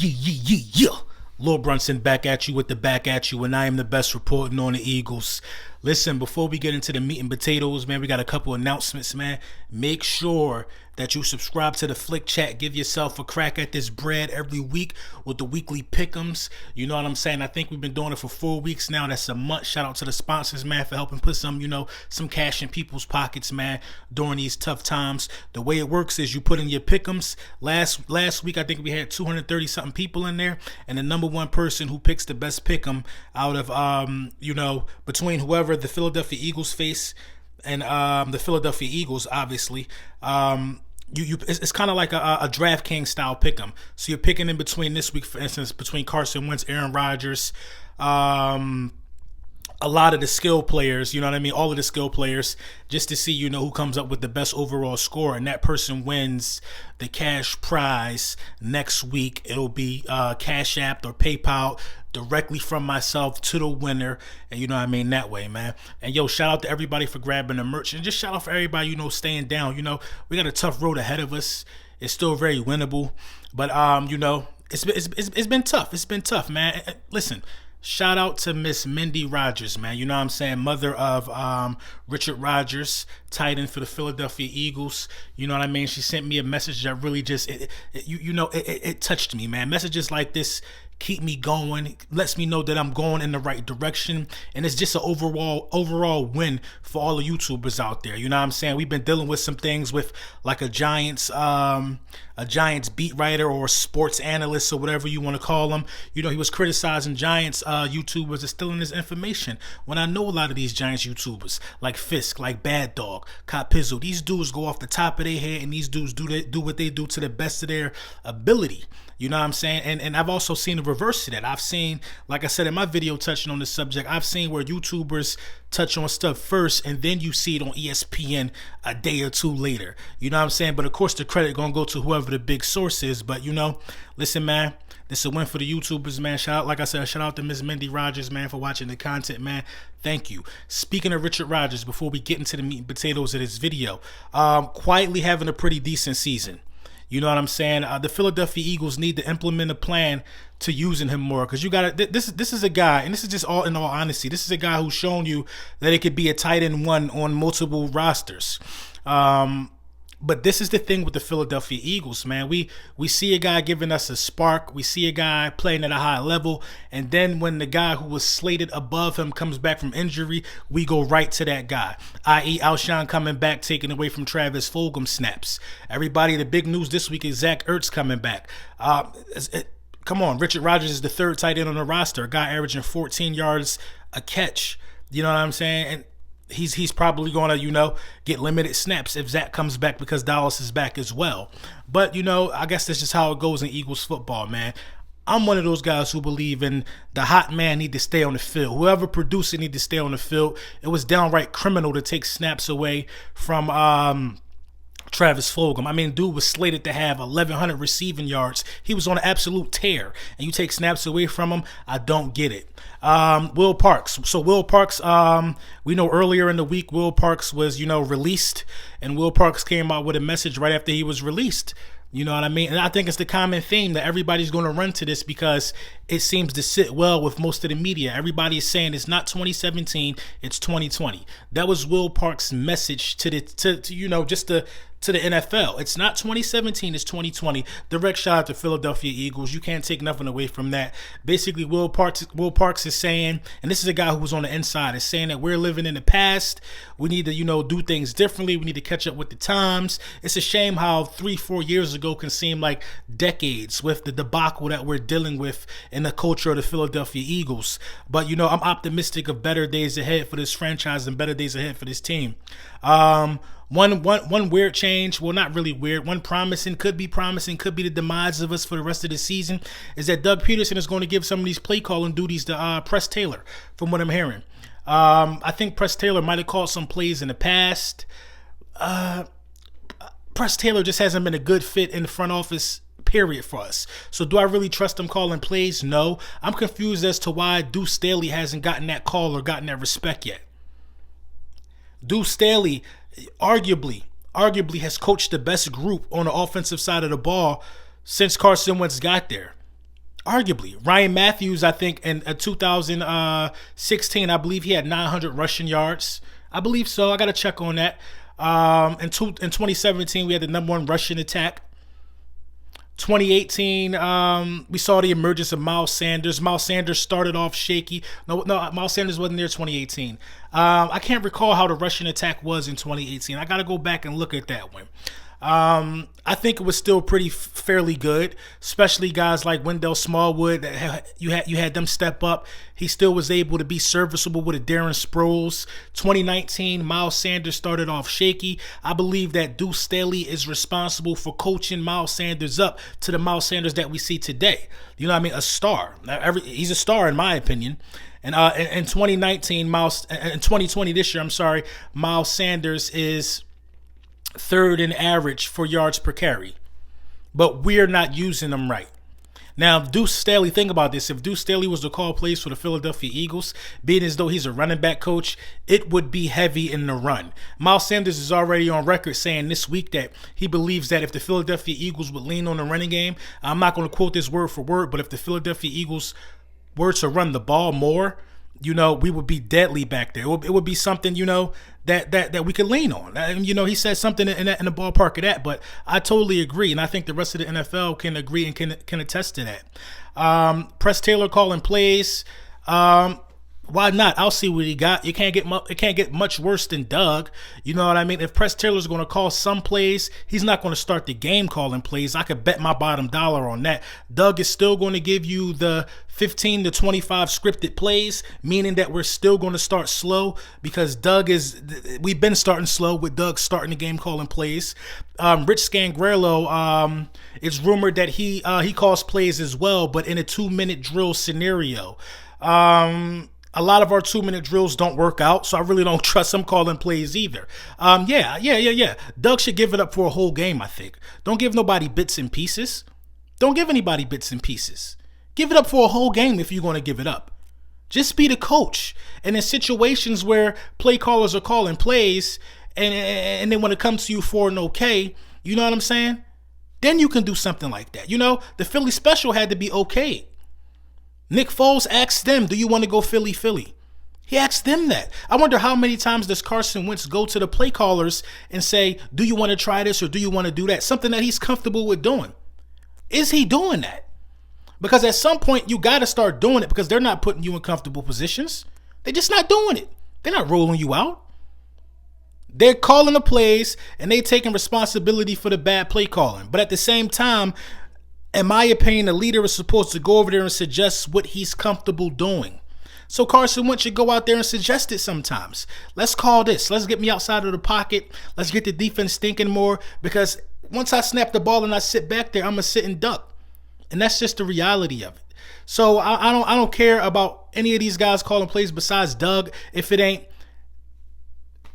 Yeah. Lil Brunson back at you with the back at you, and I am the best reporting on the Eagles. Listen, before we get into the meat and potatoes, man, we got a couple announcements, man. Make sure that you subscribe to the Flick Chat. Give yourself a crack at this bread every week with the weekly pick'ems. You know what I'm saying? I think we've been doing it for 4 weeks now. That's a month. Shout out to the sponsors, man, for helping put some, some cash in people's pockets, man, during these tough times. The way it works is you put in your pick'ems. Last week, I think we had 230 something people in there, and the number one person who picks the best pick'em out of, between whoever the Philadelphia Eagles face and the Philadelphia Eagles, obviously, it's kind of like a DraftKings style pick'em. So you're picking in between this week, for instance, between Carson Wentz, Aaron Rodgers, a lot of the skill players, you know what I mean? All of the skill players, just to see, who comes up with the best overall score, and that person wins the cash prize next week. It'll be Cash App or PayPal directly from myself to the winner, and that way, man. And shout out to everybody for grabbing the merch, and just shout out for everybody, staying down. We got a tough road ahead of us. It's still very winnable, but it's been tough. It's been tough, man. Listen. Shout out to Miss Mindy Rodgers, man. You know what I'm saying? Mother of Richard Rodgers, tight end for the Philadelphia Eagles. You know what I mean? She sent me a message that really just, it touched me, man. Messages like this keep me going, lets me know that I'm going in the right direction, and it's just an overall win for all the YouTubers out there. You know what I'm saying? We've been dealing with some things with like a Giants beat writer or sports analyst or whatever you want to call him. He was criticizing Giants YouTubers and stealing his information. When I know a lot of these Giants YouTubers, like Fisk, like Bad Dog, Cop Pizzle, these dudes go off the top of their head, and these dudes do what they do to the best of their ability. You know what I'm saying? And I've also seen the reverse to that. I've seen, like I said in my video touching on this subject, I've seen where YouTubers touch on stuff first, and then you see it on ESPN a day or two later. You know what I'm saying? But of course, the credit gonna go to whoever the big source is. But listen, man, this is a win for the YouTubers, man. Like I said, shout out to Miss Mindy Rodgers, man, for watching the content, man. Thank you. Speaking of Richard Rodgers, before we get into the meat and potatoes of this video, quietly having a pretty decent season. You know what I'm saying? The Philadelphia Eagles need to implement a plan to using him more, because you got to. This is a guy, and this is just all in all honesty. This is a guy who's shown you that it could be a tight end one on multiple rosters. But this is the thing with the Philadelphia Eagles, man. We see a guy giving us a spark. We see a guy playing at a high level. And then when the guy who was slated above him comes back from injury, we go right to that guy, i.e. Alshon coming back, taking away from Travis Fulgham snaps. Everybody, the big news this week is Zach Ertz coming back. Come on, Richard Rodgers is the third tight end on the roster, a guy averaging 14 yards a catch. You know what I'm saying? And he's probably going to, get limited snaps if Zach comes back, because Dallas is back as well. But, I guess that's just how it goes in Eagles football, man. I'm one of those guys who believe in the hot man need to stay on the field. Whoever produced it need to stay on the field. It was downright criminal to take snaps away from Travis Fulgham. I mean, dude was slated to have 1,100 receiving yards. He was on an absolute tear, and you take snaps away from him. I don't get it. Will Parks. So Will Parks, we know earlier in the week Will Parks was, released, and Will Parks came out with a message right after he was released. You know what I mean? And I think it's the common theme that everybody's going to run to this, because it seems to sit well with most of the media. Everybody is saying it's not 2017, it's 2020. That was Will Parks' message to the NFL. It's not 2017, it's 2020. Direct shout out to Philadelphia Eagles. You can't take nothing away from that. Basically, Will Parks is saying, and this is a guy who was on the inside, is saying that we're living in the past. We need to, do things differently. We need to catch up with the times. It's a shame how 3-4 years ago can seem like decades with the debacle that we're dealing with in the culture of the Philadelphia Eagles. But, I'm optimistic of better days ahead for this franchise and better days ahead for this team. One weird change, well, not really weird, one could be the demise of us for the rest of the season, is that Doug Peterson is going to give some of these play calling duties to Press Taylor, from what I'm hearing. I think Press Taylor might have called some plays in the past. Press Taylor just hasn't been a good fit in the front office, period, for us. So do I really trust him calling plays? No. I'm confused as to why Duce Staley hasn't gotten that call or gotten that respect yet. Duce Staley arguably has coached the best group on the offensive side of the ball since Carson Wentz got there. Arguably. Ryan Matthews, I think, in 2016, I believe he had 900 rushing yards. I believe so. I got to check on that. In 2017, we had the number one rushing attack. 2018, we saw the emergence of Miles Sanders. Miles Sanders started off shaky. No, Miles Sanders wasn't there 2018. I can't recall how the rushing attack was in 2018. I got to go back and look at that one. I think it was still pretty fairly good, especially guys like Wendell Smallwood. You had them step up. He still was able to be serviceable with a Darren Sproles. 2019, Miles Sanders started off shaky. I believe that Duce Staley is responsible for coaching Miles Sanders up to the Miles Sanders that we see today. You know what I mean? A star. He's a star in my opinion. And in 2019, in 2020 this year, Miles Sanders is third in average for yards per carry, but we're not using them right. Now, Duce Staley, think about this. If Duce Staley was to call plays for the Philadelphia Eagles, being as though he's a running back coach, it would be heavy in the run. Miles Sanders is already on record saying this week that he believes that if the Philadelphia Eagles would lean on the running game, I'm not going to quote this word for word, but if the Philadelphia Eagles were to run the ball more, we would be deadly back there. It would be something, that we could lean on. He said something in the ballpark of that, but I totally agree, and I think the rest of the NFL can agree and can attest to that. Press Taylor calling plays. Why not? I'll see what he got. It can't get much worse than Doug. You know what I mean? If Press Taylor's going to call some plays, he's not going to start the game calling plays. I could bet my bottom dollar on that. Doug is still going to give you the 15 to 25 scripted plays, meaning that we're still going to start slow because we've been starting slow with Doug starting the game calling plays. Rich Scangrello, it's rumored that he calls plays as well, but in a 2-minute drill scenario. A lot of our 2-minute drills don't work out, so I really don't trust him calling plays either. Yeah. Doug should give it up for a whole game, I think. Don't give nobody bits and pieces. Don't give anybody bits and pieces. Give it up for a whole game if you're going to give it up. Just be the coach. And in situations where play callers are calling plays and they want to come to you for an okay, you know what I'm saying? Then you can do something like that. The Philly special had to be okay. Nick Foles asked them, do you want to go Philly? He asked them that. I wonder how many times does Carson Wentz go to the play callers and say, do you want to try this or do you want to do that? Something that he's comfortable with doing. Is he doing that? Because at some point you got to start doing it because they're not putting you in comfortable positions. They're just not doing it. They're not rolling you out. They're calling the plays and they taking responsibility for the bad play calling. But at the same time, in my opinion, the leader is supposed to go over there and suggest what he's comfortable doing. So Carson Wentz should go out there and suggest it sometimes. Let's call this. Let's get me outside of the pocket. Let's get the defense thinking more because once I snap the ball and I sit back there, I'm going to sit and duck. And that's just the reality of it. So I don't care about any of these guys calling plays besides Doug if it ain't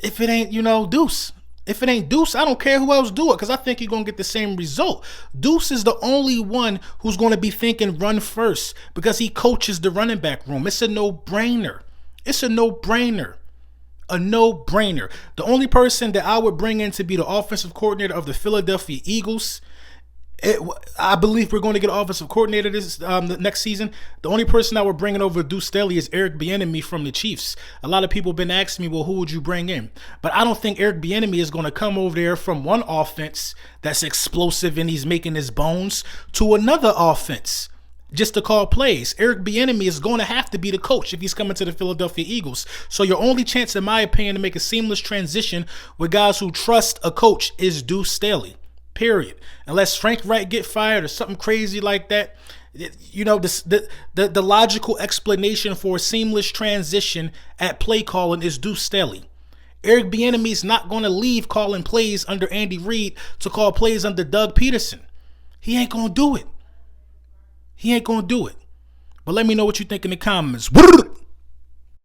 Duce. If it ain't Duce, I don't care who else do it because I think you're going to get the same result. Duce is the only one who's going to be thinking run first because he coaches the running back room. It's a no-brainer. A no-brainer. The only person that I would bring in to be the offensive coordinator of the Philadelphia Eagles, I believe we're going to get an offensive coordinator the next season. The only person I would bring in over Duce Staley is Eric Bieniemy from the Chiefs. A lot of people have been asking me, well, who would you bring in? But I don't think Eric Bieniemy is going to come over there from one offense that's explosive and he's making his bones to another offense just to call plays. Eric Bieniemy is going to have to be the coach if he's coming to the Philadelphia Eagles. So your only chance, in my opinion, to make a seamless transition with guys who trust a coach is Duce Staley. Period. Unless Frank Wright get fired or something crazy like that, the logical explanation for a seamless transition at play calling is Duce Staley. Eric Bieniemy is not going to leave calling plays under Andy Reid to call plays under Doug Peterson. He ain't going to do it. But let me know what you think in the comments.